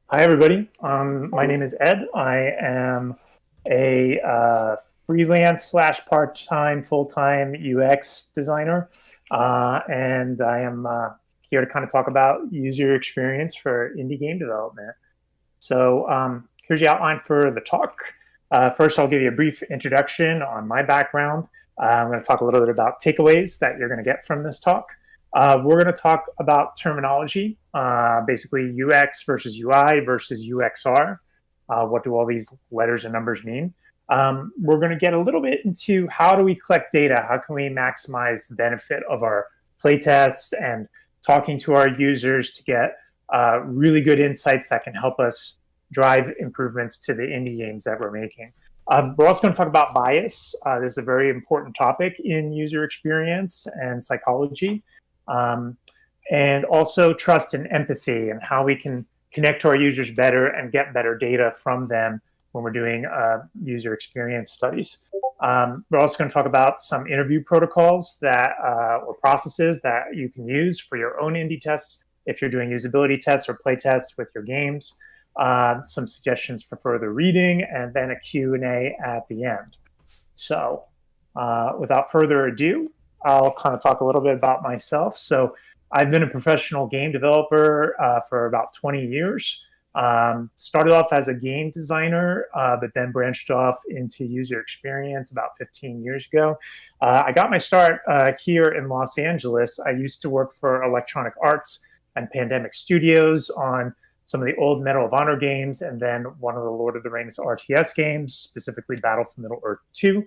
Hi, everybody. My name is Ed. I am a freelance slash part-time, full-time UX designer, and I am here to kind of talk about user experience for indie game development. So here's the outline for the talk. First, I'll give you a brief introduction on my background. I'm going to talk a little bit about takeaways that you're going to get from this talk. We're going to talk about terminology, basically UX versus UI versus UXR. What do all these letters and numbers mean? We're going to get a little bit into how do we collect data? How can we maximize the benefit of our playtests and talking to our users to get really good insights that can help us drive improvements to the indie games that we're making. We're also going to talk about bias. This is a very important topic in user experience and psychology. And also trust and empathy and how we can connect to our users better and get better data from them when we're doing user experience studies. We're also going to talk about some interview protocols that or processes that you can use for your own indie tests if you're doing usability tests or play tests with your games, some suggestions for further reading, and then a Q&A at the end. So without further ado, I'll kind of talk a little bit about myself. So I've been a professional game developer for about 20 years. Started off as a game designer, but then branched off into user experience about 15 years ago. I got my start here in Los Angeles. I used to work for Electronic Arts and Pandemic Studios on some of the old Medal of Honor games, and then one of the Lord of the Rings RTS games, specifically Battle for Middle-earth 2.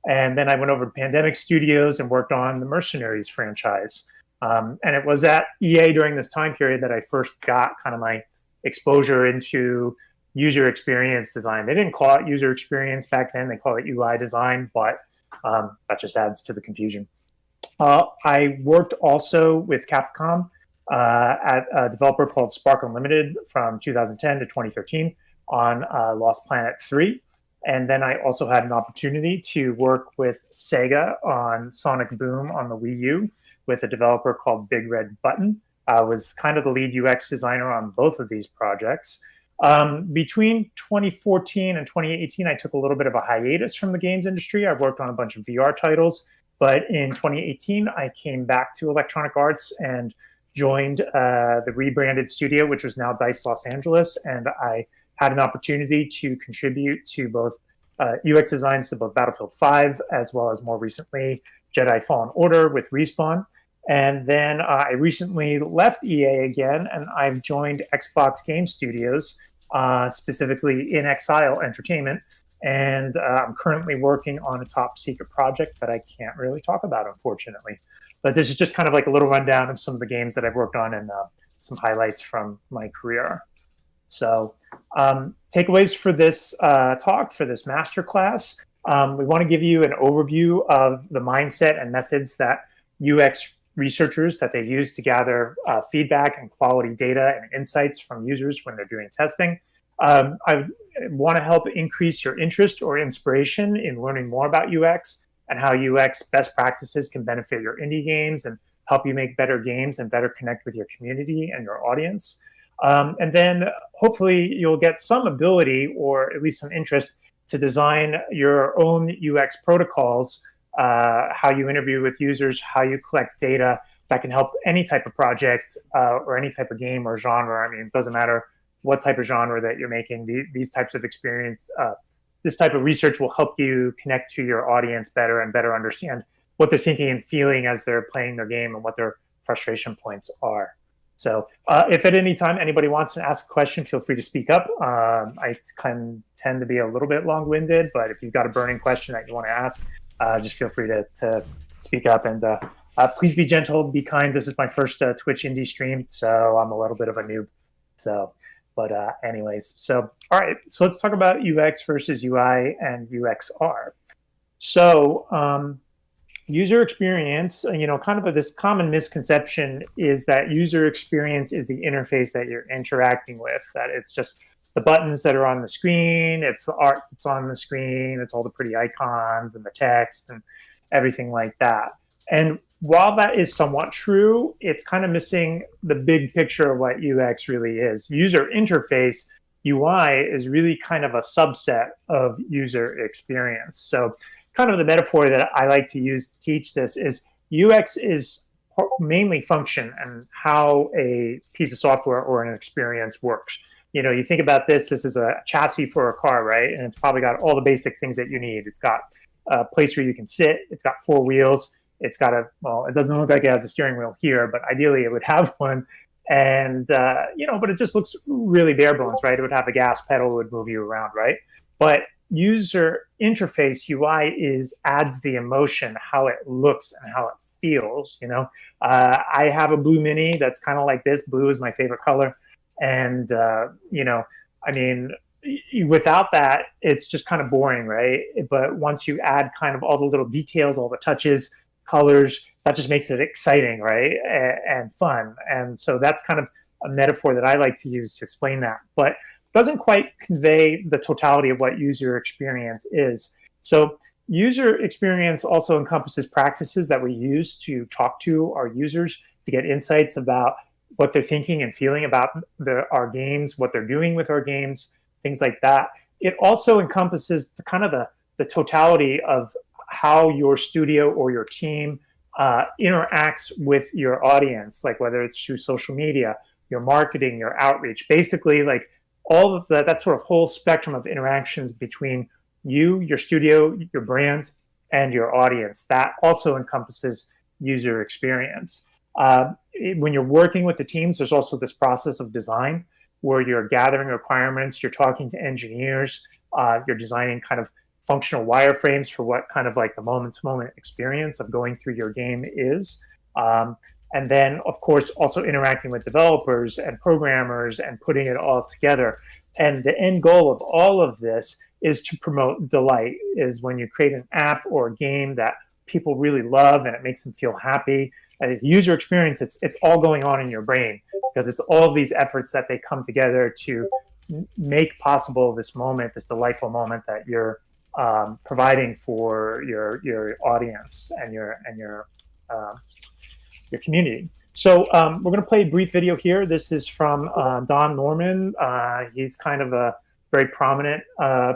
And then I went over to Pandemic Studios and worked on the Mercenaries franchise. And it was at EA during this time period that I first got kind of my exposure into user experience design. They didn't call it user experience back then. They call it UI design, but that just adds to the confusion. I worked also with Capcom at a developer called Spark Unlimited from 2010 to 2013 on Lost Planet 3. And then I also had an opportunity to work with Sega on Sonic Boom on the Wii U with a developer called Big Red Button. I was kind of the lead UX designer on both of these projects. Between 2014 and 2018, I took a little bit of a hiatus from the games industry. I worked on a bunch of VR titles, but in 2018, I came back to Electronic Arts and joined the rebranded studio, which was now DICE Los Angeles, and I had an opportunity to contribute to both UX designs to both Battlefield 5, as well as more recently Jedi Fallen Order with Respawn. And then I recently left EA again, and I've joined Xbox Game Studios, specifically In Exile Entertainment. And I'm currently working on a top secret project that I can't really talk about, unfortunately. But this is just kind of like a little rundown of some of the games that I've worked on and some highlights from my career. So takeaways for this talk, for this masterclass, we want to give you an overview of the mindset and methods that UX researchers that they use to gather feedback and quality data and insights from users when they're doing testing. I want to help increase your interest or inspiration in learning more about UX and how UX best practices can benefit your indie games and help you make better games and better connect with your community and your audience. And then hopefully you'll get some ability or at least some interest to design your own UX protocols, how you interview with users, how you collect data that can help any type of project or any type of game or genre. I mean, it doesn't matter what type of genre that you're making. These types of experience, this type of research will help you connect to your audience better and better understand what they're thinking and feeling as they're playing their game and what their frustration points are. So if at any time anybody wants to ask a question, feel free to speak up. I can tend to be a little bit long-winded, but if you've got a burning question that you want to ask, just feel free to speak up. And please be gentle, be kind. This is my first Twitch indie stream, so I'm a little bit of a noob. So, but anyways, so all right, so let's talk about UX versus UI and UXR. So user experience, kind of this common misconception is that user experience is the interface that you're interacting with, that it's just the buttons that are on the screen, it's the art that's on the screen, it's all the pretty icons and the text and everything like that. And while that is somewhat true, it's kind of missing the big picture of what UX really is. User interface, UI, is really kind of a subset of user experience. So kind of the metaphor that I like to use to teach this is UX is mainly function and how a piece of software or an experience works. You think about this is a chassis for a car, right? And it's probably got all the basic things that you need. It's got a place where you can sit. It's got 4 wheels. It's got it doesn't look like it has a steering wheel here, but ideally it would have one. And, but it just looks really bare bones, right? It would have a gas pedal, it would move you around, right? But user interface, UI, adds the emotion, how it looks and how it feels. I have a blue Mini that's kind of like this. Blue is my favorite color. And, without that, it's just kind of boring, right? But once you add kind of all the little details, all the touches, colors, that just makes it exciting, right? And fun. And so that's kind of a metaphor that I like to use to explain that, but doesn't quite convey the totality of what user experience is. So user experience also encompasses practices that we use to talk to our users to get insights about what they're thinking and feeling about our games, what they're doing with our games, things like that. It also encompasses the totality of how your studio or your team interacts with your audience, like whether it's through social media, your marketing, your outreach, basically like all of that sort of whole spectrum of interactions between you, your studio, your brand, and your audience. That also encompasses user experience. When you're working with the teams, there's also this process of design where you're gathering requirements, you're talking to engineers, you're designing kind of functional wireframes for what kind of like the moment-to-moment experience of going through your game is. And then, of course, also interacting with developers and programmers and putting it all together. And the end goal of all of this is to promote delight, is when you create an app or a game that people really love and it makes them feel happy. And user experience, it's all going on in your brain because it's all of these efforts that they come together to make possible this moment, this delightful moment that you're providing for your audience and your community. So we're going to play a brief video here. This is from Don Norman. He's kind of a very prominent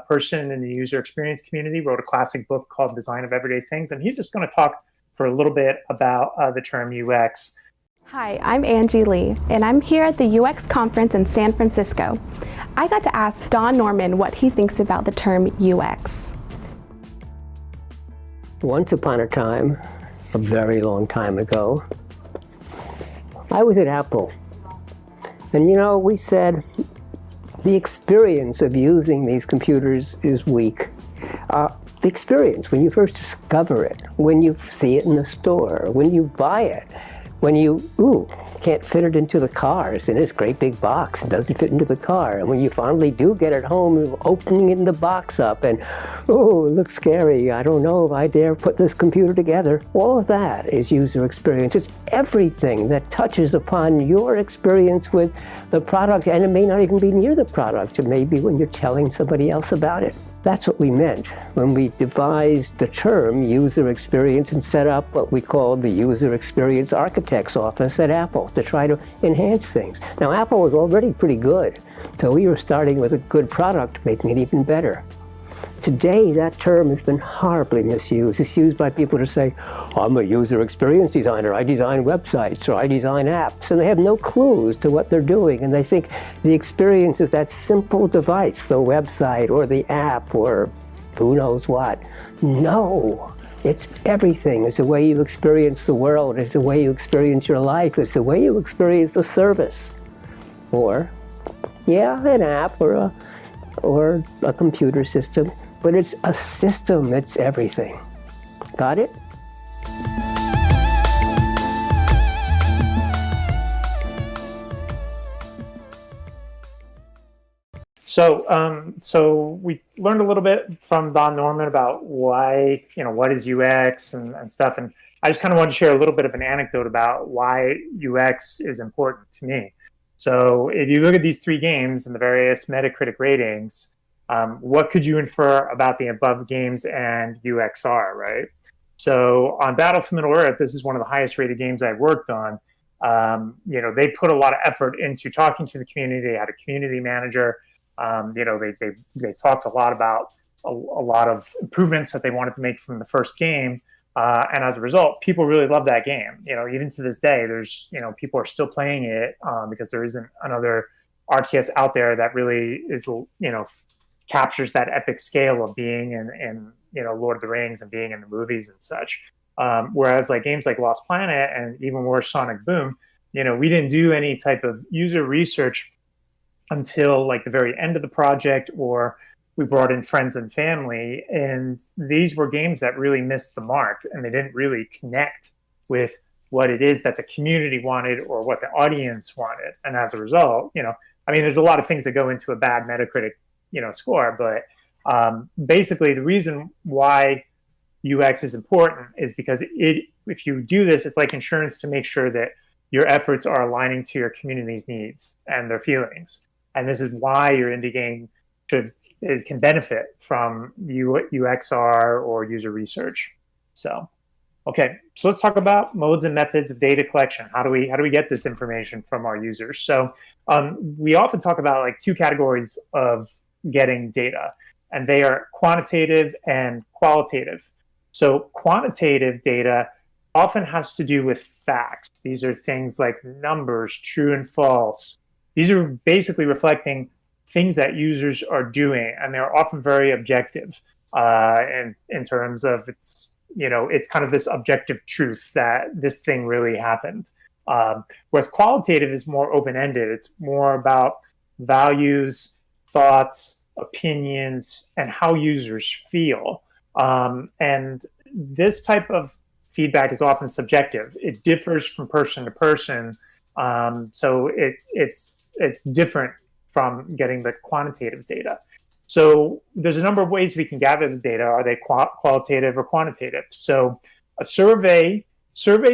person in the user experience community, wrote a classic book called Design of Everyday Things. And he's just going to talk for a little bit about the term UX. Hi, I'm Angie Lee, and I'm here at the UX conference in San Francisco. I got to ask Don Norman what he thinks about the term UX. Once upon a time, a very long time ago, I was at Apple. And we said the experience of using these computers is weak. The experience, when you first discover it, when you see it in the store, when you buy it, when you, can't fit it into the car. It's in this great big box. It doesn't fit into the car. And when you finally do get it home, opening the box up and, it looks scary. I don't know if I dare put this computer together. All of that is user experience. It's everything that touches upon your experience with the product, and it may not even be near the product. It may be when you're telling somebody else about it. That's what we meant when we devised the term user experience and set up what we called the User Experience Architect's Office at Apple to try to enhance things. Now, Apple was already pretty good, so we were starting with a good product, making it even better. Today, that term has been horribly misused. It's used by people to say, I'm a user experience designer. I design websites or I design apps. And they have no clues to what they're doing. And they think the experience is that simple device, the website or the app or who knows what. No, it's everything. It's the way you experience the world. It's the way you experience your life. It's the way you experience the service. Or, an app or a computer system. But it's a system, it's everything. Got it? So we learned a little bit from Don Norman about why, what is UX and stuff. And I just kind of wanted to share a little bit of an anecdote about why UX is important to me. So if you look at these 3 games and the various Metacritic ratings, what could you infer about the above games and UXR, right? So on Battlefield Middle Earth, this is one of the highest rated games I've worked on. They put a lot of effort into talking to the community. They had a community manager. They talked a lot about a lot of improvements that they wanted to make from the first game. And as a result, people really love that game. Even to this day, there's, people are still playing it because there isn't another RTS out there that really is, captures that epic scale of being in Lord of the Rings and being in the movies and such. Whereas like games like Lost Planet and even worse Sonic Boom, we didn't do any type of user research until like the very end of the project, or we brought in friends and family. And these were games that really missed the mark, and they didn't really connect with what it is that the community wanted or what the audience wanted. And as a result, there's a lot of things that go into a bad Metacritic, score, but basically the reason why UX is important is because if you do this, it's like insurance to make sure that your efforts are aligning to your community's needs and their feelings. And this is why your indie game can benefit from UXR or user research. So let's talk about modes and methods of data collection. How do we get this information from our users? So we often talk about like two categories of getting data, and they are quantitative and qualitative. So quantitative data often has to do with facts. These are things like numbers, true and false. These are basically reflecting things that users are doing, and they're often very objective in terms of it's kind of this objective truth that this thing really happened. Whereas qualitative is more open-ended. It's more about values, thoughts, opinions, and how users feel. And this type of feedback is often subjective. It differs from person to person. So it's different from getting the quantitative data. So there's a number of ways we can gather the data. Are they qualitative or quantitative? So surveys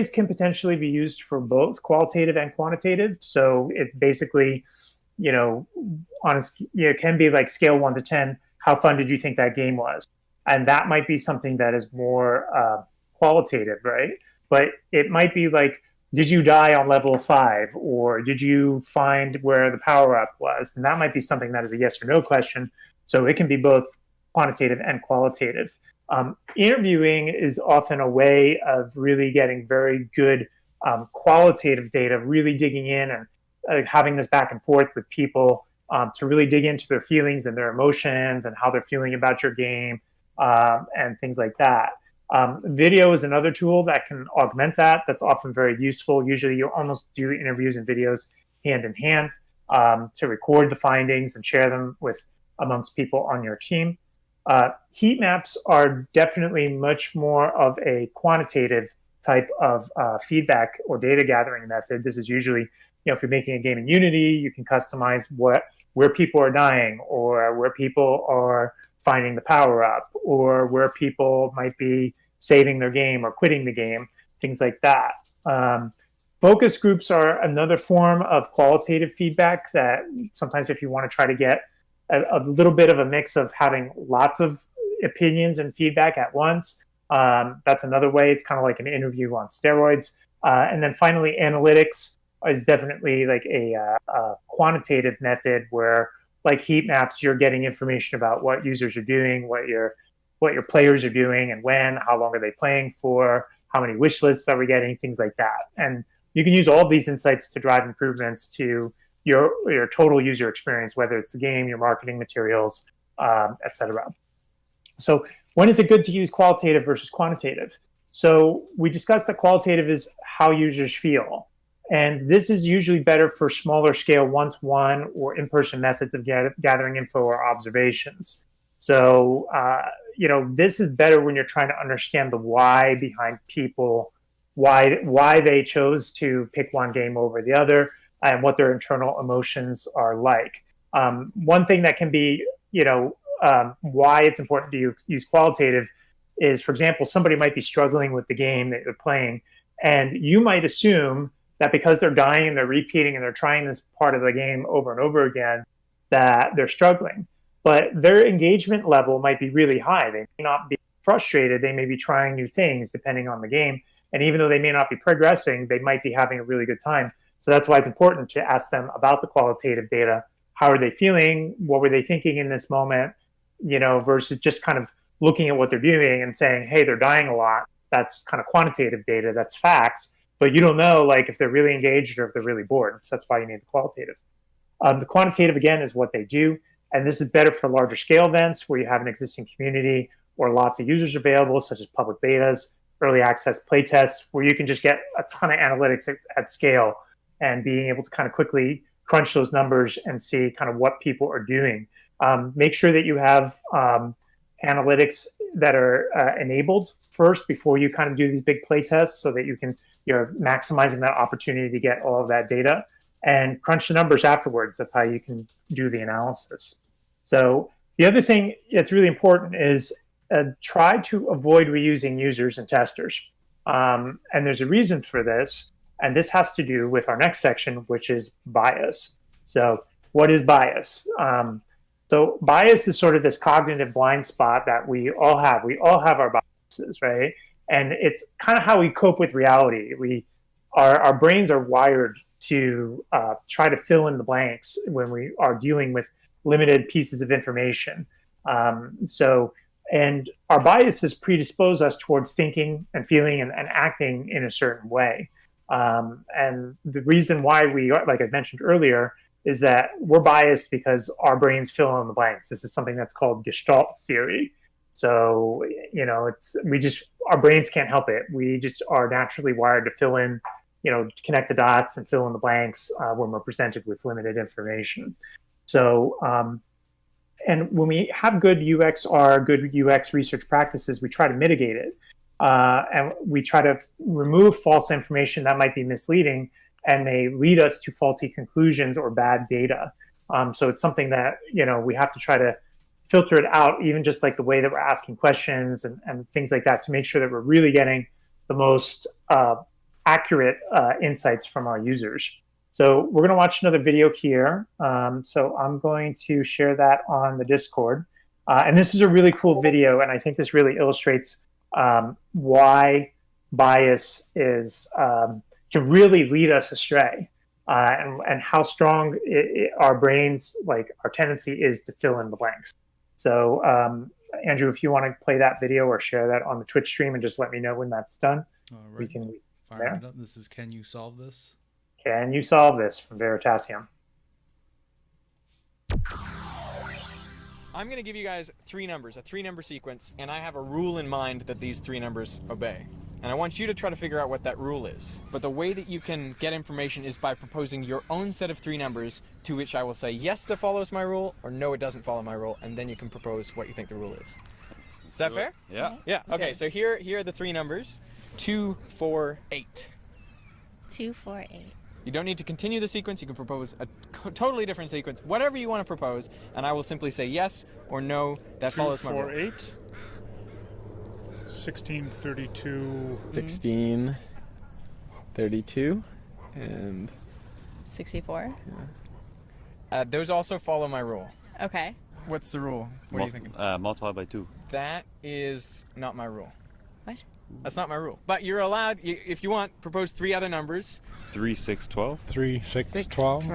can potentially be used for both qualitative and quantitative. So it basically, it can be like scale 1 to 10. How fun did you think that game was? And that might be something that is more qualitative, right? But it might be like, did you die on level 5, or did you find where the power up was? And that might be something that is a yes or no question. So it can be both quantitative and qualitative. Interviewing is often a way of really getting very good qualitative data, really digging in and having this back and forth with people to really dig into their feelings and their emotions and how they're feeling about your game and things like that. Video is another tool that can augment that. That's often very useful. Usually you almost do interviews and videos hand in hand to record the findings and share them amongst people on your team. Heat maps are definitely much more of a quantitative type of feedback or data gathering method. This is usually, if you're making a game in Unity, you can customize where people are dying, or where people are finding the power up, or where people might be saving their game or quitting the game, things like that. Focus groups are another form of qualitative feedback that sometimes if you want to try to get a little bit of a mix of having lots of opinions and feedback at once, that's another way. It's kind of like an interview on steroids. And then finally, analytics is definitely like a quantitative method where, like heat maps, you're getting information about what users are doing, what your players are doing, and when, how long are they playing for, how many wish lists are we getting, things like that. And you can use all of these insights to drive improvements to your total user experience, whether it's the game, your marketing materials, etc. So when is it good to use qualitative versus quantitative? So we discussed that qualitative is how users feel. And this is usually better for smaller scale one-to-one or in-person methods of gathering info or observations. So, this is better when you're trying to understand the why behind people, why they chose to pick one game over the other, and what their internal emotions are like. One thing that can be, why it's important to use qualitative is, for example, somebody might be struggling with the game that they're playing, and you might assume that because they're dying and they're repeating and they're trying this part of the game over and over again, that they're struggling. But their engagement level might be really high. They may not be frustrated, they may be trying new things depending on the game. And even though they may not be progressing, they might be having a really good time. So that's why it's important to ask them about the qualitative data. How are they feeling? What were they thinking in this moment? Versus just kind of looking at what they're doing and saying, hey, they're dying a lot. That's kind of quantitative data. That's facts. But you don't know if they're really engaged or if they're really bored. So that's why you need the qualitative. The quantitative, again, is what they do. And this is better for larger scale events where you have an existing community or lots of users available, such as public betas, early access playtests, where you can just get a ton of analytics at scale and being able to kind of quickly crunch those numbers and see kind of what people are doing. Make sure that you have analytics that are enabled first before you kind of do these big playtests so that you're maximizing that opportunity to get all of that data and crunch the numbers afterwards. That's how you can do the analysis. So the other thing that's really important is try to avoid reusing users and testers. And there's a reason for this. And this has to do with our next section, which is bias. So what is bias? So bias is sort of this cognitive blind spot that we all have. We all have our biases, right? And it's kind of how we cope with reality. Our brains are wired to try to fill in the blanks when we are dealing with limited pieces of information. And our biases predispose us towards thinking and feeling and acting in a certain way. And the reason why we are, like I mentioned earlier, is that we're biased because our brains fill in the blanks. This is something that's called Gestalt theory. So, our brains can't help it. We just are naturally wired to fill in, connect the dots and fill in the blanks when we're presented with limited information. So, and when we have good UXR, good UX research practices, we try to mitigate it. And we try to remove false information that might be misleading and may lead us to faulty conclusions or bad data. So it's something that, we have to try to filter it out, even just like the way that we're asking questions and things like that, to make sure that we're really getting the most accurate insights from our users. So we're going to watch another video here. So I'm going to share that on the Discord. And this is a really cool video, and I think this really illustrates why bias can really lead us astray, and how strong our brains, our tendency is to fill in the blanks. So Andrew, if you want to play that video or share that on the Twitch stream and just let me know when that's done. All right. We can fire it up. This is Can You Solve This? Can You Solve This from Veritasium. I'm going to give you guys three numbers, a three-number sequence, and I have a rule in mind that these three numbers obey. And I want you to try to figure out what that rule is. But the way that you can get information is by proposing your own set of three numbers, to which I will say, yes, that follows my rule, or no, it doesn't follow my rule, and then you can propose what you think the rule is. Is that fair? Yeah. Yeah, okay, so here are the three numbers. 2, 4, 8. 2, 4, 8. You don't need to continue the sequence. You can propose a totally different sequence, whatever you want to propose, and I will simply say yes or no, that follows my rule. 2, 4, 8. 16, 32. 16, 32, and 64. those also follow my rule. Okay. What's the rule? What are you thinking? Multiply by 2. That is not my rule. What? That's not my rule. But you're allowed, if you want, propose three other numbers. 3, 6, 12. 3, 6, 12.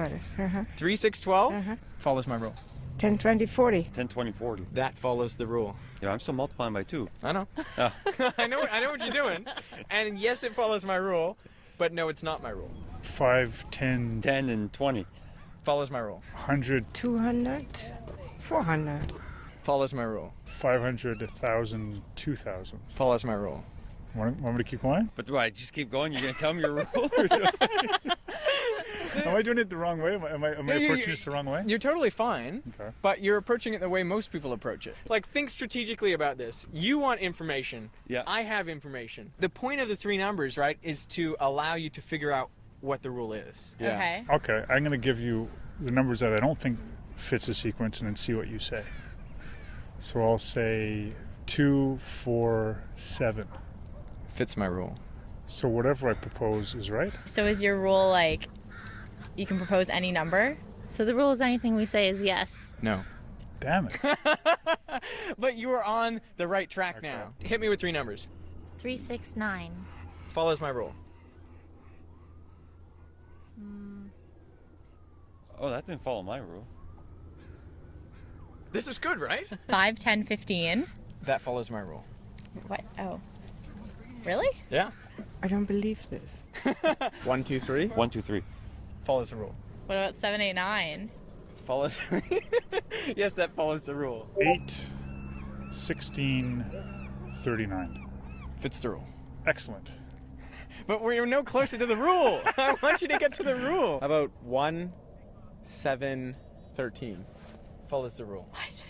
3, 6, 12 follows my rule. 10, 20, 40. 10, 20, 40. That follows the rule. Yeah, I'm still multiplying by 2. I know. I know what you're doing. And yes, it follows my rule, but no, it's not my rule. 5, 10, 10 and 20. Follows my rule. 100, 200. 400. Follows my rule. 500, 1,000, 2,000. Follows my rule. Want me to keep going? But do I just keep going? You're going to tell me your rule? Am I doing it the wrong way? Am I approaching this the wrong way? You're totally fine, Okay. but you're approaching it the way most people approach it. Like, think strategically about this. You want information. Yeah. I have information. The point of the three numbers, right, is to allow you to figure out what the rule is. Okay. Okay, I'm going to give you the numbers that I don't think fits the sequence and then see what you say. So I'll say 2, 4, 7. Fits my rule. So whatever I propose is right? So is your rule you can propose any number? So the rule is anything we say is yes. No. Damn it. But you are on the right track now. Hit me with 3 numbers. 369. Follows my rule. Oh, that didn't follow my rule. This is good, right? 5, 10, 15. That follows my rule. What? Oh. Really? Yeah. I don't believe this. 1, 2, 3. 1, 2, 3. Follows the rule. What about 7, 8, 9? Follows. Yes, that follows the rule. 8, 16, 39. Fits the rule. Excellent. But we're no closer to the rule. I want you to get to the rule. How about 1, 7, 13? Follows the rule. What?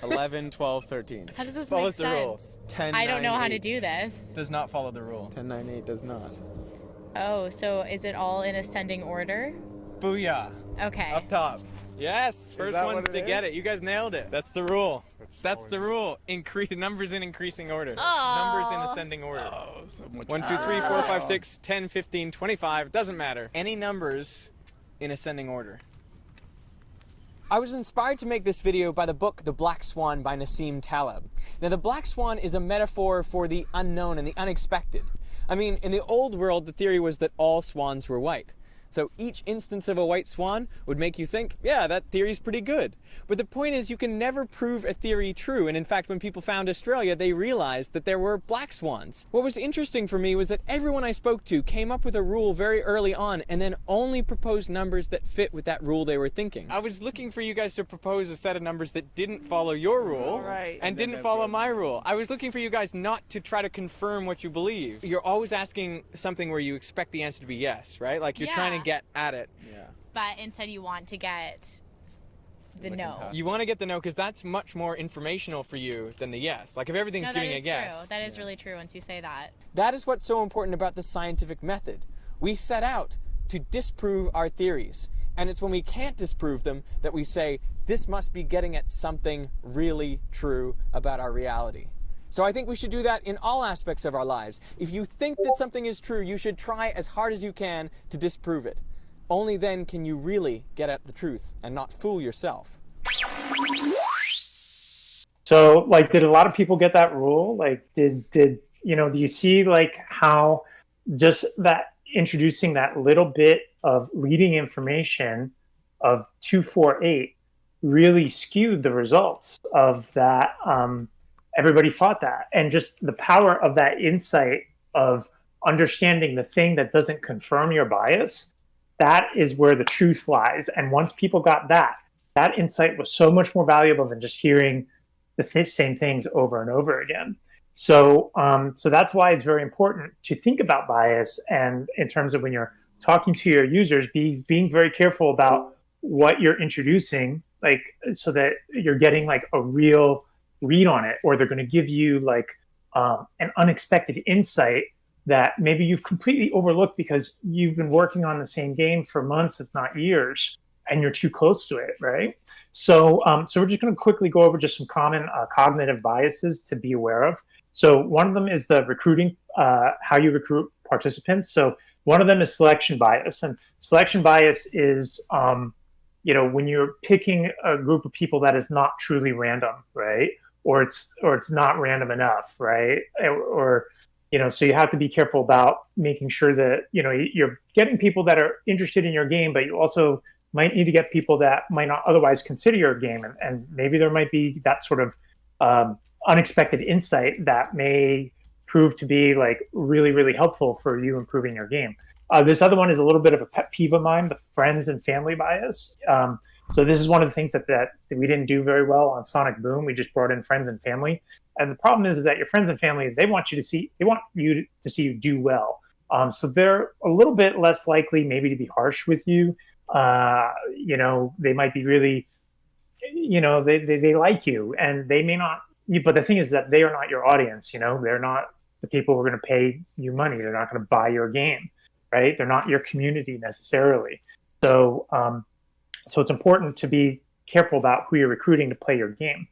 11, 12, 13. How does this follows make the rule. sense? 10, I don't 9, know how 8 to do this. Does not follow the rule. 10, 9, 8 does not. Oh, so is it all in ascending order? Booyah. Okay. Up top. Yes, first that ones what to it get it. You guys nailed it. That's the rule. That's always- the rule. Increase numbers in increasing order. Aw. Numbers in ascending order. 1, 2, 3, 4, 5, 6, 10, 15, 25. Doesn't matter. Any numbers in ascending order. I was inspired to make this video by the book The Black Swan by Nassim Taleb. Now, the black swan is a metaphor for the unknown and the unexpected. I mean, in the old world, the theory was that all swans were white. So each instance of a white swan would make you think, yeah, that theory's pretty good. But the point is, you can never prove a theory true. And in fact, when people found Australia, they realized that there were black swans. What was interesting for me was that everyone I spoke to came up with a rule very early on and then only proposed numbers that fit with that rule they were thinking. I was looking for you guys to propose a set of numbers that didn't follow your rule and didn't follow my rule. I was looking for you guys not to try to confirm what you believe. You're always asking something where you expect the answer to be yes, right? Like you're trying to get at it. But instead you want to get the no. You want to get the no because that's much more informational for you than the yes. Like if everything's No, that giving a is yes. true. That is really true once you say that. That is what's so important about the scientific method. We set out to disprove our theories. And it's when we can't disprove them that we say, this must be getting at something really true about our reality. So I think we should do that in all aspects of our lives. If you think that something is true, you should try as hard as you can to disprove it. Only then can you really get at the truth and not fool yourself. So, like, did a lot of people get that rule? Like, do you see, like, how just that introducing that little bit of leading information of 248 really skewed the results of that? Everybody thought that. And just the power of that insight of understanding the thing that doesn't confirm your bias, that is where the truth lies. And once people got that insight was so much more valuable than just hearing the same things over and over again. So that's why it's very important to think about bias, and in terms of when you're talking to your users, being very careful about what you're introducing, like so that you're getting like a real read on it, or they're going to give you like an unexpected insight that maybe you've completely overlooked because you've been working on the same game for months, if not years, and you're too close to it, right? So we're just going to quickly go over just some common cognitive biases to be aware of. So one of them is the recruiting, how you recruit participants. So one of them is selection bias, and selection bias is, when you're picking a group of people that is not truly random, right? Or it's not random enough, right? Or so you have to be careful about making sure that, you're getting people that are interested in your game, but you also might need to get people that might not otherwise consider your game. And maybe there might be that sort of unexpected insight that may prove to be like really, really helpful for you improving your game. This other one is a little bit of a pet peeve of mine, the friends and family bias. So this is one of the things that we didn't do very well on Sonic Boom. We just brought in friends and family. And the problem is that your friends and family, they want you to see you do well. So they're a little bit less likely maybe to be harsh with you. They might be really, they like you, and they may not, but the thing is that they are not your audience. They're not the people who are going to pay you money. They're not going to buy your game, right? They're not your community necessarily. So it's important to be careful about who you're recruiting to play your game.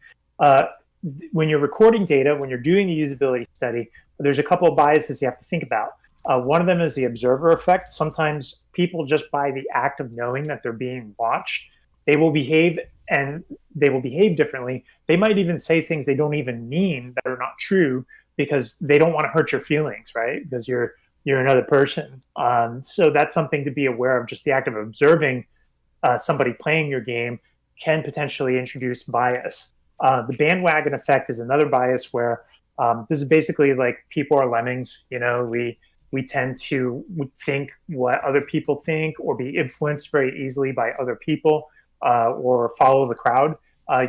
When you're recording data, when you're doing a usability study, there's a couple of biases you have to think about. One of them is the observer effect. Sometimes people, just by the act of knowing that they're being watched, they will behave and they will behave differently. They might even say things they don't even mean that are not true because they don't want to hurt your feelings, right? Because you're another person. So that's something to be aware of. Just the act of observing somebody playing your game can potentially introduce bias. The bandwagon effect is another bias where this is basically like people are lemmings. We tend to think what other people think or be influenced very easily by other people or follow the crowd.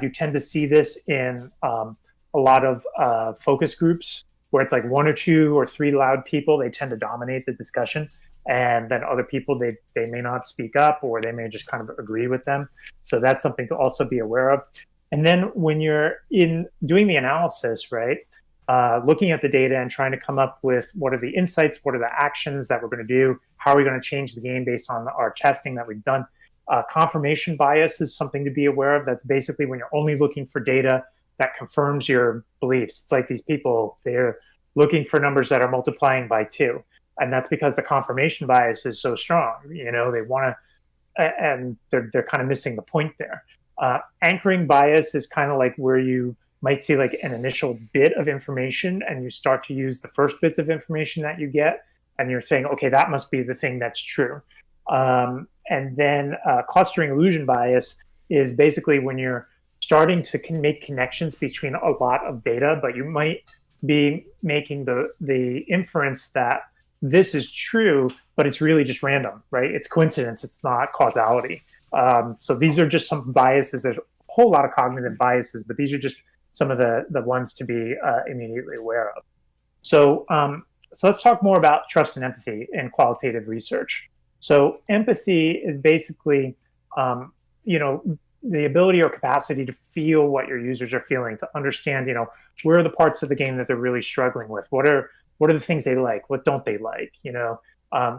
You tend to see this in a lot of focus groups where it's like one or two or three loud people. They tend to dominate the discussion. And then other people, they may not speak up or they may just kind of agree with them. So that's something to also be aware of. And then when you're in doing the analysis, right, looking at the data and trying to come up with what are the insights, what are the actions that we're going to do, how are we going to change the game based on our testing that we've done. Confirmation bias is something to be aware of. That's basically when you're only looking for data that confirms your beliefs. It's like these people, they're looking for numbers that are multiplying by 2. And that's because the confirmation bias is so strong. They want to, and they're kind of missing the point there. Anchoring bias is kind of like where you might see like an initial bit of information and you start to use the first bits of information that you get. And you're saying, okay, that must be the thing that's true. And then clustering illusion bias is basically when you're starting to make connections between a lot of data, but you might be making the inference that this is true, but it's really just random, right? It's coincidence. It's not causality. So these are just some biases. There's a whole lot of cognitive biases, but these are just some of the ones to be immediately aware of. So let's talk more about trust and empathy in qualitative research. So empathy is basically, the ability or capacity to feel what your users are feeling, to understand, where are the parts of the game that they're really struggling with? What are the things they like? What don't they like?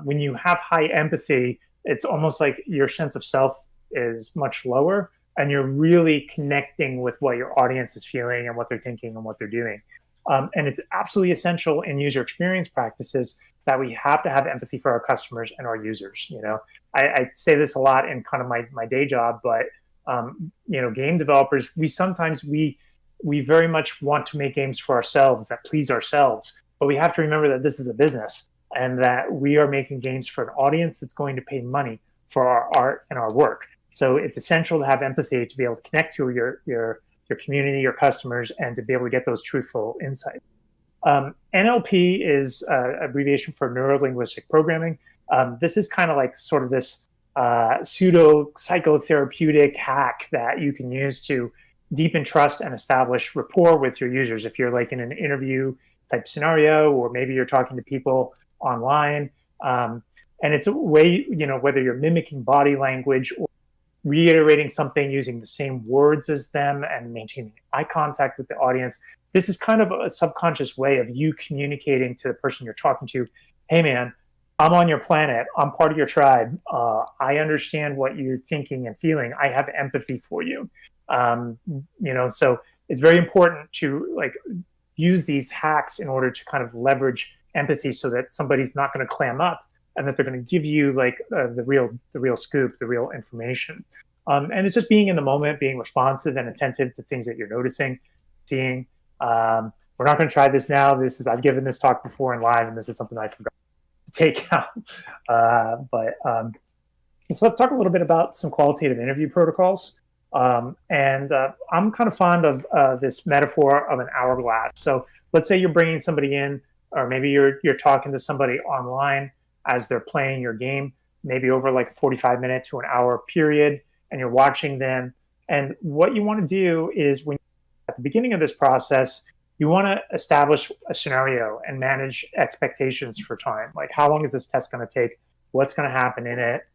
When you have high empathy, it's almost like your sense of self is much lower and you're really connecting with what your audience is feeling and what they're thinking and what they're doing. And it's absolutely essential in user experience practices that we have to have empathy for our customers and our users. I say this a lot in kind of my day job, but game developers, we very much want to make games for ourselves that please ourselves, but we have to remember that this is a business and that we are making games for an audience that's going to pay money for our art and our work. So it's essential to have empathy to be able to connect to your community, your customers, and to be able to get those truthful insights. NLP is abbreviation for Neuro Linguistic Programming. This is kind of like sort of this pseudo psychotherapeutic hack that you can use to deepen trust and establish rapport with your users. If you're like in an interview type scenario, or maybe you're talking to people online, and it's a way, whether you're mimicking body language or reiterating something using the same words as them and maintaining eye contact with the audience. This is kind of a subconscious way of you communicating to the person you're talking to. Hey man, I'm on your planet. I'm part of your tribe. I understand what you're thinking and feeling. I have empathy for you. So it's very important to use these hacks in order to kind of leverage empathy so that somebody's not going to clam up and that they're going to give you the real scoop, the real information. And it's just being in the moment, being responsive and attentive to things that you're noticing, seeing. We're not going to try this now. I've given this talk before in live, and this is something I forgot to take out. So let's talk a little bit about some qualitative interview protocols. I'm kind of fond of this metaphor of an hourglass. So let's say you're bringing somebody in, or maybe you're talking to somebody online as they're playing your game, maybe over like a 45-minute to an hour period, and you're watching them. And what you want to do is at the beginning of this process, you want to establish a scenario and manage expectations for time. Like, how long is this test going to take? What's going to happen in it?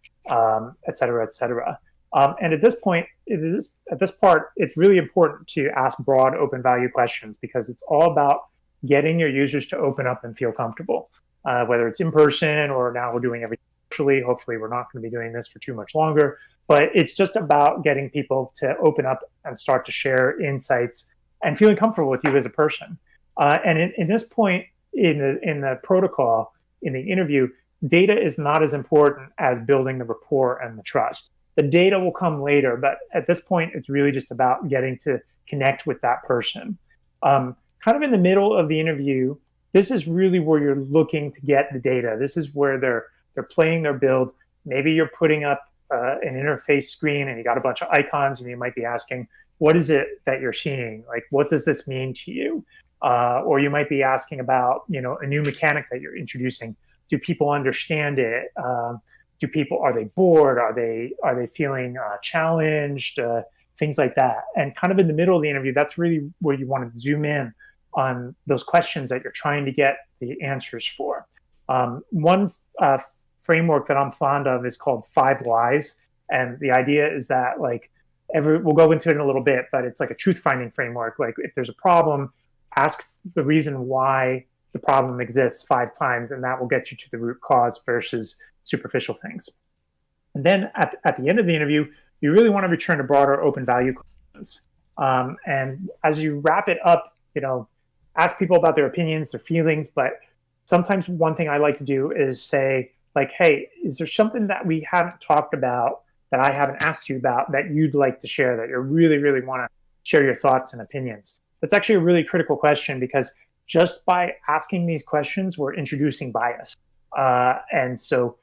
Et cetera, et cetera. And at this point, at this part, it's really important to ask broad, open value questions because it's all about getting your users to open up and feel comfortable, whether it's in person or now we're doing everything virtually. Hopefully, we're not going to be doing this for too much longer. But it's just about getting people to open up and start to share insights and feeling comfortable with you as a person. And in this point in the protocol, in the interview, data is not as important as building the rapport and the trust. The data will come later, but at this point, it's really just about getting to connect with that person. Kind of in the middle of the interview, this is really where you're looking to get the data. This is where they're playing their build. Maybe you're putting up an interface screen and you got a bunch of icons, and you might be asking, what is it that you're seeing? Like, what does this mean to you? Or you might be asking about, a new mechanic that you're introducing. Do people understand it? Are they bored? Are they feeling challenged? Things like that. And kind of in the middle of the interview, that's really where you want to zoom in on those questions that you're trying to get the answers for. One framework that I'm fond of is called 5 Whys. And the idea is that we'll go into it in a little bit, but it's like a truth-finding framework. Like if there's a problem, ask the reason why the problem exists 5 times, and that will get you to the root cause versus superficial things. And then at the end of the interview, you really want to return to broader open value questions. And as you wrap it up, ask people about their opinions, their feelings, but sometimes one thing I like to do is say, hey, is there something that we haven't talked about, that I haven't asked you about, that you'd like to share, that you really, really want to share your thoughts and opinions? That's actually a really critical question, because just by asking these questions, we're introducing bias. And so,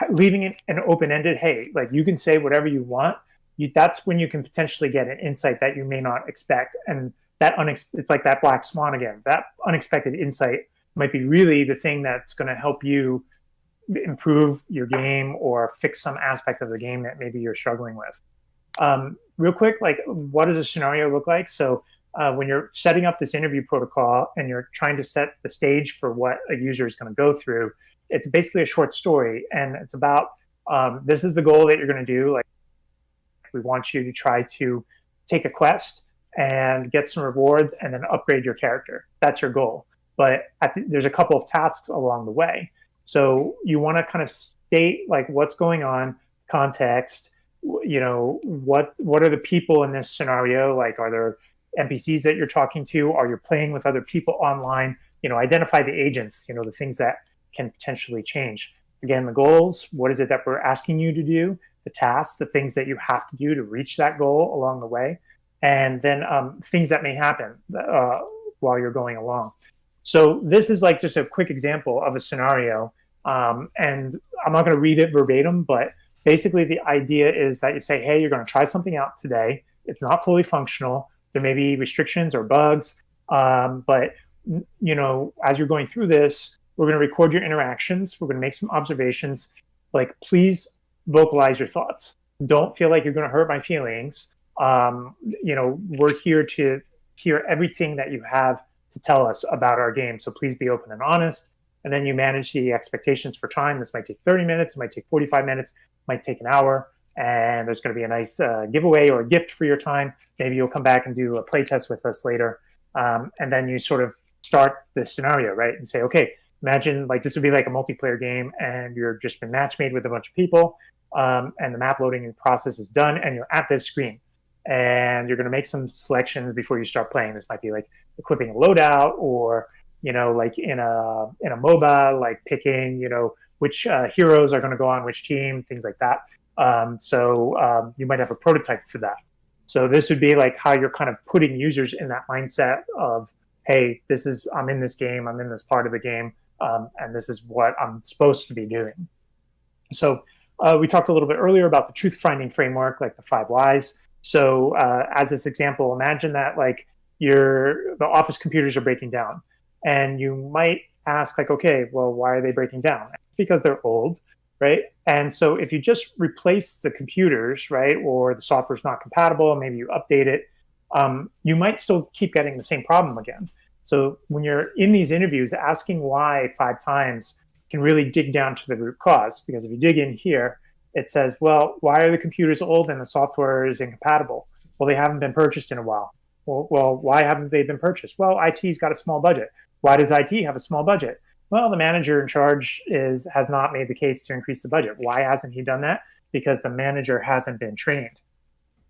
leaving it an open-ended, hey, you can say whatever you want, that's when you can potentially get an insight that you may not expect. And it's like that black swan again. That unexpected insight might be really the thing that's going to help you improve your game or fix some aspect of the game that maybe you're struggling with. Real quick, what does a scenario look like? So when you're setting up this interview protocol and you're trying to set the stage for what a user is going to go through, it's basically a short story, and it's about this is the goal that you're going to do. We want you to try to take a quest and get some rewards and then upgrade your character. That's your goal. But there's a couple of tasks along the way. So you want to kind of state what's going on, context, what are the people in this scenario? Are there NPCs that you're talking to? Are you playing with other people online? Identify the agents, the things that can potentially change. Again, the goals, what is it that we're asking you to do? The tasks, the things that you have to do to reach that goal along the way. And then things that may happen while you're going along. So this is just a quick example of a scenario. And I'm not going to read it verbatim, but basically the idea is that you say, hey, you're going to try something out today. It's not fully functional. There may be restrictions or bugs. But, as you're going through this, we're going to record your interactions. We're going to make some observations. Please vocalize your thoughts. Don't feel like you're going to hurt my feelings. We're here to hear everything that you have to tell us about our game. So please be open and honest. And then you manage the expectations for time. This might take 30 minutes. It might take 45 minutes. It might take an hour. And there's going to be a nice giveaway or a gift for your time. Maybe you'll come back and do a play test with us later. And then you sort of start this scenario, right? And say, okay, imagine this would be like a multiplayer game and you're just been match made with a bunch of people. And the map loading process is done and you're at this screen. And you're going to make some selections before you start playing. This might be equipping a loadout, or in a MOBA, picking which heroes are going to go on which team, things like that. So you might have a prototype for that. So this would be how you're kind of putting users in that mindset of, hey, I'm in this game, I'm in this part of the game, and this is what I'm supposed to be doing. So we talked a little bit earlier about the truth-finding framework, the 5 Whys. So as this example, imagine that the office computers are breaking down, and you might ask okay, well, why are they breaking down? It's because they're old, right? And so if you just replace the computers, right, or the software's not compatible, maybe you update it, you might still keep getting the same problem again. So when you're in these interviews, asking why 5 times can really dig down to the root cause, because if you dig in here, it says, well, why are the computers old and the software is incompatible? Well, they haven't been purchased in a while. Well, why haven't they been purchased? Well, IT's got a small budget. Why does IT have a small budget? Well, the manager in charge has not made the case to increase the budget. Why hasn't he done that? Because the manager hasn't been trained.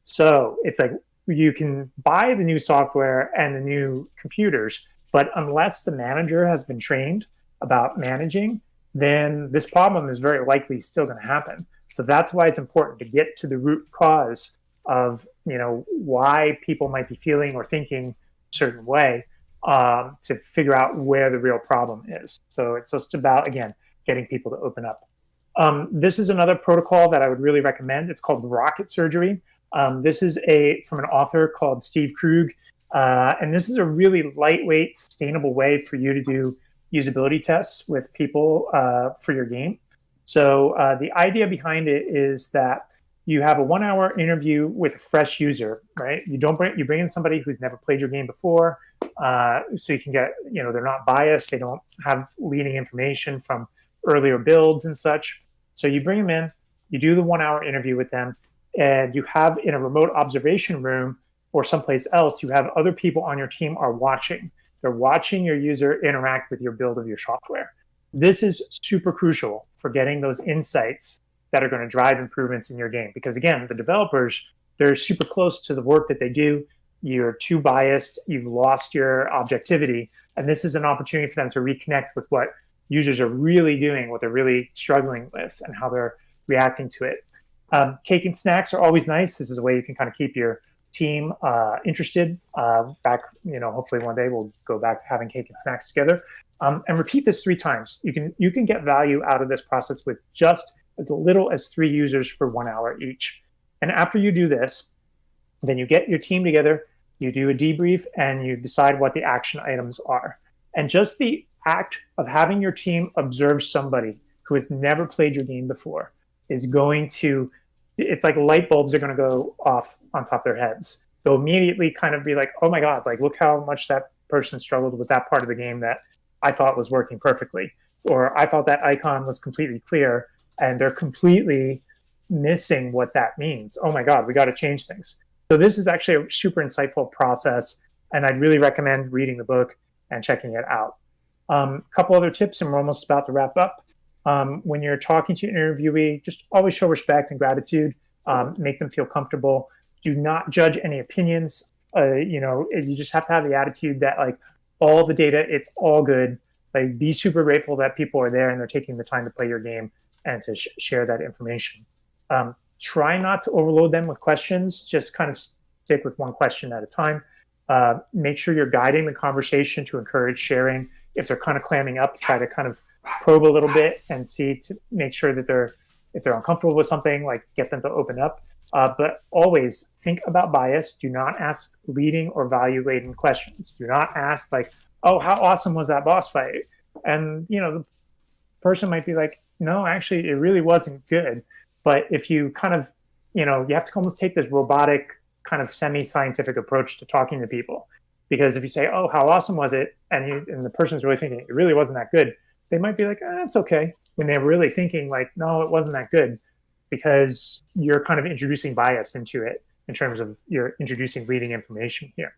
So it's you can buy the new software and the new computers, but unless the manager has been trained about managing, then this problem is very likely still going to happen. So that's why it's important to get to the root cause of, why people might be feeling or thinking a certain way, to figure out where the real problem is. So it's just about, again, getting people to open up. This is another protocol that I would really recommend. It's called rocket surgery. This is from an author called Steve Krug. And this is a really lightweight, sustainable way for you to do usability tests with people for your game. So the idea behind it is that you have a 1-hour interview with a fresh user, right? You bring in somebody who's never played your game before, so you can get, they're not biased, they don't have leading information from earlier builds and such. So you bring them in, you do the 1-hour interview with them, and you have in a remote observation room or someplace else, you have other people on your team are watching. They're watching your user interact with your build of your software. This is super crucial for getting those insights that are going to drive improvements in your game. Because again, the developers, they're super close to the work that they do. You're too biased, you've lost your objectivity, and this is an opportunity for them to reconnect with what users are really doing, what they're really struggling with, and how they're reacting to it. Cake and snacks are always nice. This is a way you can kind of keep your team interested. Hopefully one day we'll go back to having cake and snacks together. And repeat this 3 times. You can get value out of this process with just as little as 3 users for 1 hour each. And after you do this, then you get your team together, you do a debrief, and you decide what the action items are. And just the act of having your team observe somebody who has never played your game before is going to, it's like light bulbs are going to go off on top of their heads. They'll immediately kind of be like, oh my God, like look how much that person struggled with that part of the game that I thought was working perfectly. Or I thought that icon was completely clear, and they're completely missing what that means. Oh my God, we got to change things. So this is actually a super insightful process, and I'd really recommend reading the book and checking it out. A couple other tips, and we're almost about to wrap up. When you're talking to an interviewee, just always show respect and gratitude. Make them feel comfortable. Do not judge any opinions. You just have to have the attitude that like all the data, it's all good. Like be super grateful that people are there and they're taking the time to play your game and to share that information. Try not to overload them with questions. Just kind of stick with one question at a time. Make sure you're guiding the conversation to encourage sharing. If they're kind of clamming up, try to kind of probe a little bit and see to make sure that if they're uncomfortable with something, like get them to open up. But always think about bias. Do not ask leading or value-laden questions. Do not ask like, oh, how awesome was that boss fight? And, the person might be like, no, actually, it really wasn't good. But if you kind of, you have to almost take this robotic kind of semi-scientific approach to talking to people. Because if you say, oh, how awesome was it? And the person's really thinking, it really wasn't that good. They might be like, it's okay. When they're really thinking like, no, it wasn't that good. Because you're kind of introducing bias into it in terms of you're introducing leading information here.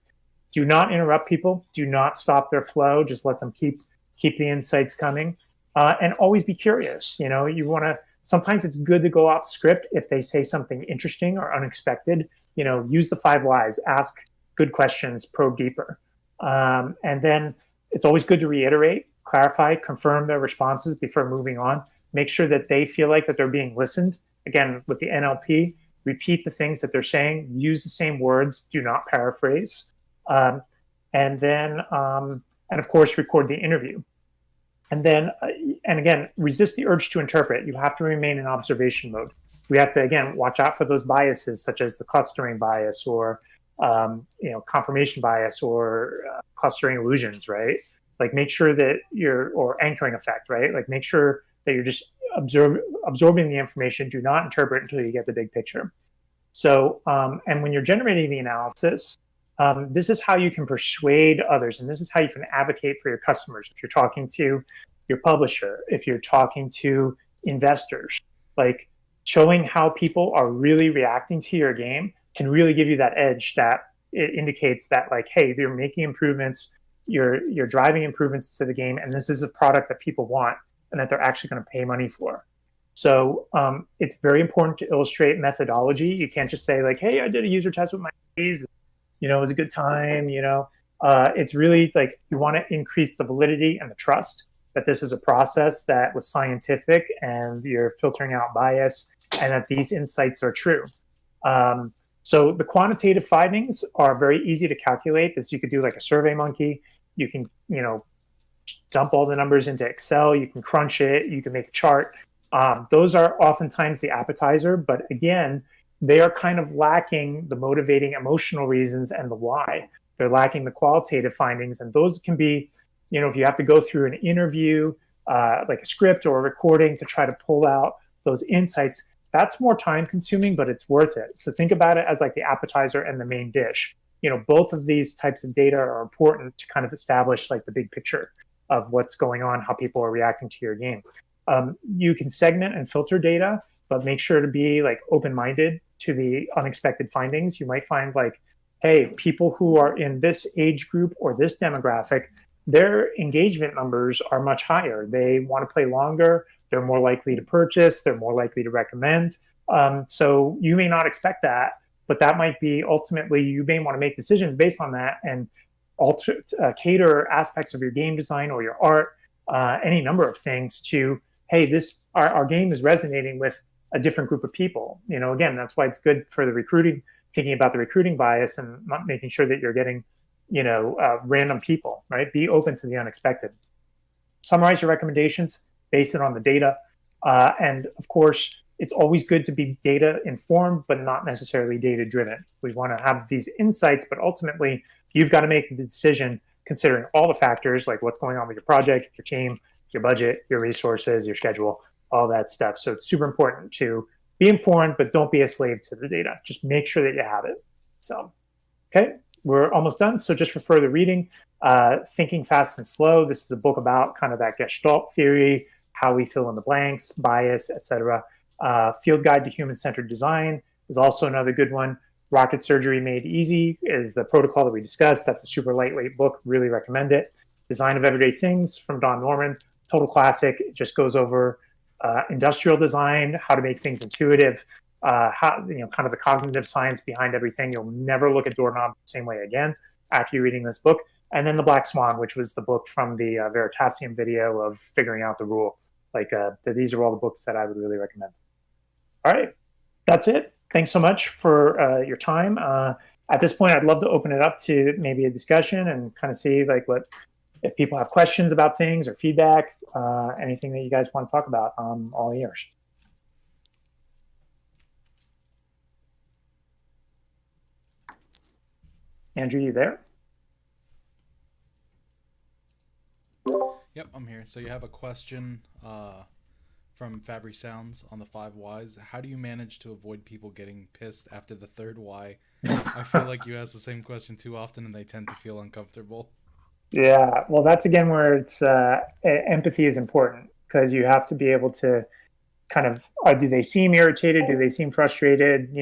Do not interrupt people. Do not stop their flow. Just let them keep the insights coming. And always be curious. You want to, sometimes it's good to go off script if they say something interesting or unexpected. Use the 5 whys, ask good questions, probe deeper. And then it's always good to reiterate, clarify, confirm their responses before moving on. Make sure that they feel like that they're being listened. Again, with the NLP, repeat the things that they're saying, use the same words, do not paraphrase. And of course, record the interview. And then, and again, resist the urge to interpret. You have to remain in observation mode. We have to, again, watch out for those biases, such as the clustering bias or, confirmation bias or clustering illusions, right? Like make sure that or anchoring effect, right? Like make sure that you're just absorbing the information. Do not interpret until you get the big picture. So, and when you're generating the analysis, this is how you can persuade others, and this is how you can advocate for your customers. If you're talking to your publisher, if you're talking to investors, like showing how people are really reacting to your game can really give you that edge that it indicates that like, hey, you're making improvements, you're driving improvements to the game, and this is a product that people want and that they're actually going to pay money for. So it's very important to illustrate methodology. You can't just say like, hey, I did a user test with my keys, it was a good time, it's really like you want to increase the validity and the trust that this is a process that was scientific and you're filtering out bias and that these insights are true. So the quantitative findings are very easy to calculate. This you could do like a Survey Monkey. You can, dump all the numbers into Excel. You can crunch it. You can make a chart. Those are oftentimes the appetizer, but again, they are kind of lacking the motivating emotional reasons and the why. They're lacking the qualitative findings, and those can be, if you have to go through an interview, like a script or a recording to try to pull out those insights, that's more time consuming, but it's worth it. So think about it as like the appetizer and the main dish. Both of these types of data are important to kind of establish like the big picture of what's going on, how people are reacting to your game. You can segment and filter data, but make sure to be like open-minded to the unexpected findings. You might find like, hey, people who are in this age group or this demographic, their engagement numbers are much higher. They want to play longer. They're more likely to purchase. They're more likely to recommend. So you may not expect that, but that might be ultimately, you may want to make decisions based on that and cater aspects of your game design or your art, any number of things to, hey, our game is resonating with a different group of people. Again, that's why it's good for the recruiting, thinking about the recruiting bias and not making sure that you're getting, random people, right? Be open to the unexpected. Summarize your recommendations, base it on the data. And of course, it's always good to be data informed, but not necessarily data driven. We want to have these insights, but ultimately you've got to make the decision considering all the factors, like what's going on with your project, your team, your budget, your resources, your schedule, all that stuff. So it's super important to be informed, but don't be a slave to the data. Just make sure that you have it. So, okay, we're almost done. So just for further reading, Thinking Fast and Slow. This is a book about kind of that Gestalt theory, how we fill in the blanks, bias, etc. Field Guide to Human-Centered Design is also another good one. Rocket Surgery Made Easy is the protocol that we discussed. That's a super lightweight book. Really recommend it. Design of Everyday Things from Don Norman. Total classic. It just goes over industrial design, how to make things intuitive, how, kind of the cognitive science behind everything. You'll never look at doorknobs the same way again after you're reading this book. And then The Black Swan, which was the book from the Veritasium video of figuring out the rule. These are all the books that I would really recommend. All right, that's it. Thanks so much for your time. At this point, I'd love to open it up to maybe a discussion and kind of see if people have questions about things or feedback, anything that you guys want to talk about. All ears. Andrew, you there? Yep, I'm here. So you have a question from Fabry Sounds on the 5 whys. How do you manage to avoid people getting pissed after the third why? I feel like you ask the same question too often and they tend to feel uncomfortable. Yeah, well, that's again where it's empathy is important, because you have to be able to kind of, do they seem irritated? Do they seem frustrated?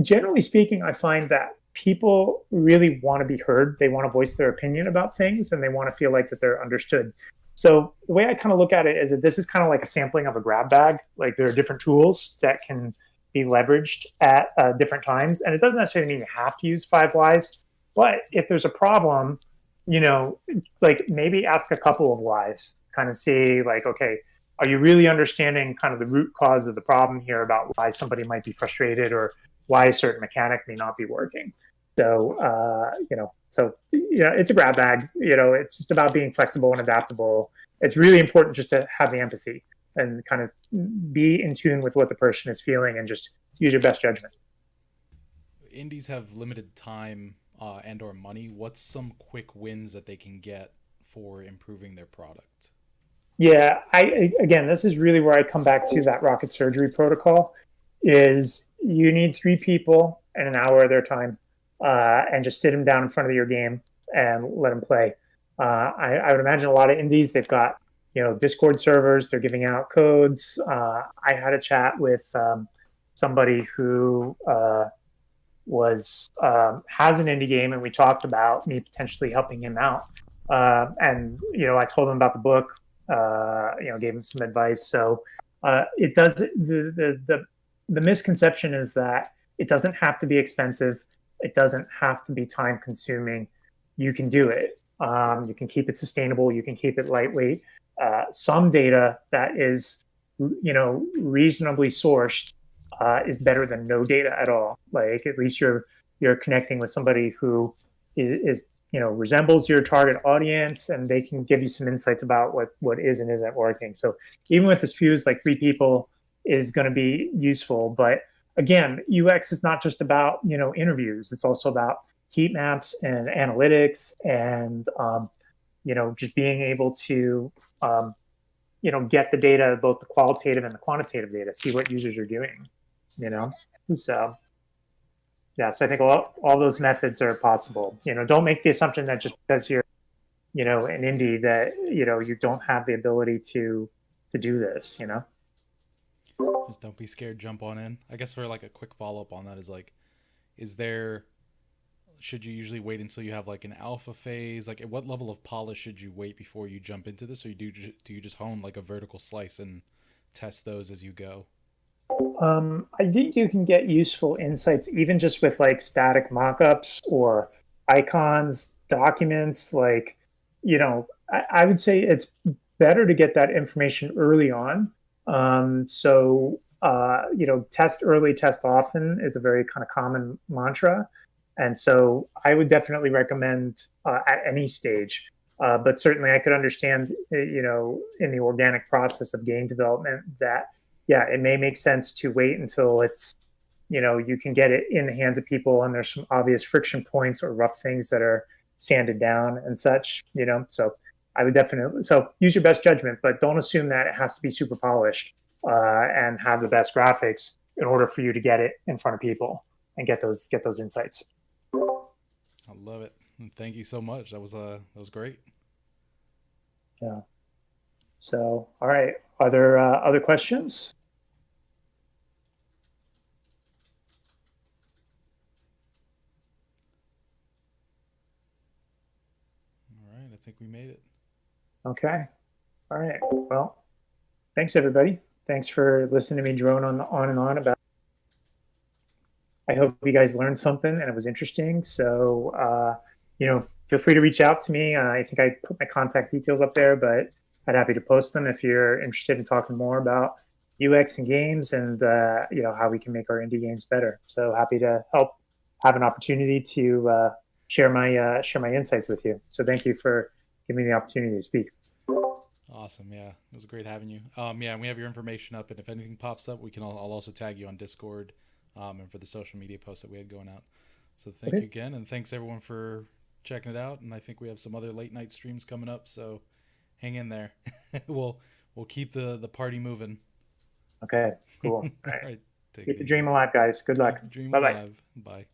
Generally speaking, I find that people really want to be heard. They want to voice their opinion about things, and they want to feel like that they're understood. So the way I kind of look at it is that this is kind of like a sampling of a grab bag. Like there are different tools that can be leveraged at different times. And it doesn't necessarily mean you have to use 5 whys, but if there's a problem, maybe ask a couple of whys, kind of see okay, are you really understanding kind of the root cause of the problem here about why somebody might be frustrated or why a certain mechanic may not be working? So, it's a grab bag. It's just about being flexible and adaptable. It's really important just to have the empathy and kind of be in tune with what the person is feeling and just use your best judgment. Indies have limited time and or money. What's some quick wins that they can get for improving their product? Yeah, again, this is really where I come back to that rocket surgery protocol. Is you need 3 people and an hour of their time, and just sit them down in front of your game and let them play. I would imagine a lot of indies, they've got Discord servers, they're giving out codes. I had a chat with somebody who has an indie game, and we talked about me potentially helping him out. And I told him about the book, gave him some advice. So it does the misconception is that it doesn't have to be expensive. It doesn't have to be time consuming. You can do it. You can keep it sustainable. You can keep it lightweight. Some data that is reasonably sourced is better than no data at all. Like at least you're connecting with somebody who is resembles your target audience, and they can give you some insights about what is and isn't working. So even with as few as like 3 people is going to be useful. But again, UX is not just about interviews. It's also about heat maps and analytics, and just being able to get the data, both the qualitative and the quantitative data, see what users are doing. So yeah, so I think all those methods are possible. Don't make the assumption that just because you're an indie that you don't have the ability to do this. Just don't be scared, jump on in. I guess for like a quick follow-up on that should you usually wait until you have like an alpha phase? Like at what level of polish should you wait before you jump into this? Or do you just hone like a vertical slice and test those as you go? I think you can get useful insights even just with like static mockups or icons, documents. Like, I would say it's better to get that information early on. Test early, test often is a very kind of common mantra. And so I would definitely recommend at any stage. But certainly I could understand, in the organic process of game development that, yeah, it may make sense to wait until it's, you can get it in the hands of people and there's some obvious friction points or rough things that are sanded down and such, So I would definitely, use your best judgment, but don't assume that it has to be super polished and have the best graphics in order for you to get it in front of people and get those insights. I love it. Thank you so much. That was great. Yeah. So, all right. Are there other questions? All right. I think we made it. Okay. All right. Well, thanks everybody. Thanks for listening to me drone on and on about. I hope you guys learned something and it was interesting. So, feel free to reach out to me. I think I put my contact details up there, but I'd happy to post them if you're interested in talking more about UX and games and how we can make our indie games better. So happy to help, have an opportunity to share my insights with you. So thank you for giving me the opportunity to speak. Awesome. Yeah, it was great having you. And we have your information up, and if anything pops up, I'll also tag you on Discord and for the social media posts that we had going out. So thank you again, and thanks everyone for checking it out. And I think we have some other late night streams coming up, so hang in there. We'll keep the party moving. Okay, cool. All right. Keep the dream alive, guys. Good luck. Keep the dream Bye-bye. alive. Bye.